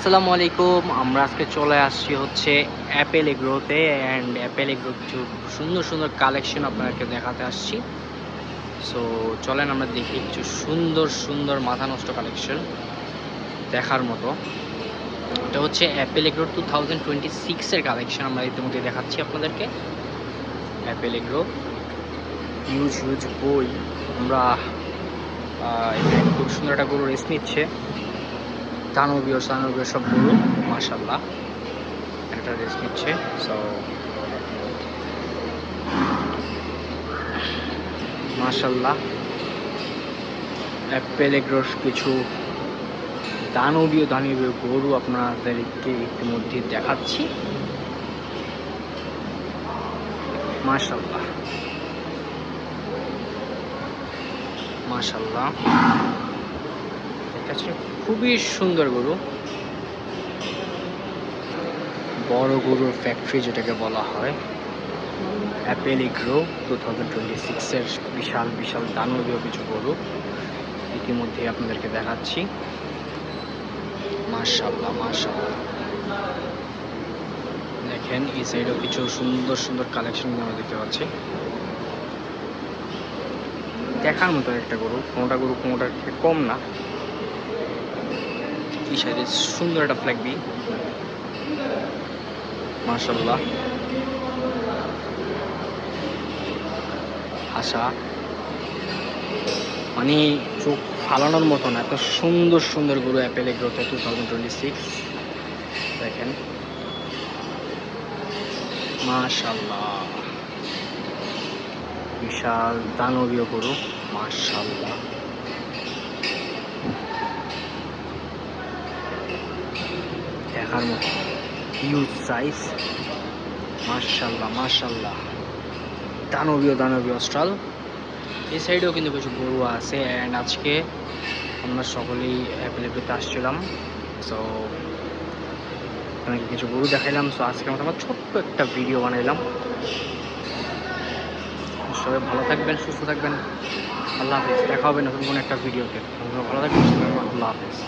আসসালামু আলাইকুম। আমরা আজকে চলে আসছি হচ্ছে অ্যাপেল এগ্রোতে, অ্যান্ড অ্যাপেল এগ্রো কিছু সুন্দর সুন্দর কালেকশন আপনাদেরকে দেখাতে আসছি। সো চলেন আমরা দেখি কিছু সুন্দর সুন্দর মাথা নষ্ট কালেকশন দেখার মতো। এটা হচ্ছে অ্যাপেল এগ্রো 2026-এর কালেকশন আমরা ইতিমধ্যে দেখাচ্ছি আপনাদেরকে। অ্যাপেল এগ্রো হিউজ হিউজ বই। আমরা এখানে খুব সুন্দর একটা গরু রেস নিচ্ছে, দানবীয় সব গরু, মাশাল্লাহ একটা রেস নিচ্ছে। সো মাশাল্লাহ অ্যাপেল এগ্রোর কিছু দানবীয় গরু আপনাদেরকে ইতিমধ্যে দেখাচ্ছি। মাশাল্লাহ মাশাল্লাহ, ঠিক আছে, খুবই সুন্দর গরু, বড় গরুর ফ্যাক্টরি যেটাকে বলা হয়। অ্যাপেল এগ্রো 2026-এর বিশাল বিশাল দানবীয় কিছু গরু ইতিমধ্যে আপনাদেরকে দেখাচ্ছি। মাশাল্লাহ মাশাল্লাহ, দেখেন এই সাইডেও কিছু সুন্দর সুন্দর কালেকশন আমরা দেখতে পাচ্ছি। দেখার মতো একটা গরু, কোনোটার থেকে কম না। এই সাইডে সুন্দর একটা ফ্ল্যাগ বি, মাশাল্লাহ। আশা মানে চোখ ফালানোর মতো না, এত সুন্দর সুন্দর গরু অ্যাপেল এগ্রোতে 2026। দেখেন মাশাল্লাহ, বিশাল দানবীয় গরু, মাশাল্লাহ। দেখার মতো হিউজ সাইজ, মাশাল্লাহ মাশাল্লাহ, দানবীয় স্টল। এই সাইডেও কিন্তু কিছু গরু আছে, অ্যান্ড আজকে আমরা সকলেই অ্যাপেল এগ্রোতে আসছিলাম। সো আপনাকে কিছু গরু দেখাইলাম। সো আজকের মতো আমরা ছোট্ট একটা ভিডিও বানাইলাম। সবাই ভালো থাকবেন, সুস্থ থাকবেন। আল্লাহ হাফিজ, দেখা হবে নতুন কোনো একটা ভিডিওতে। ভালো থাকবেন, আল্লাহ হাফিজ।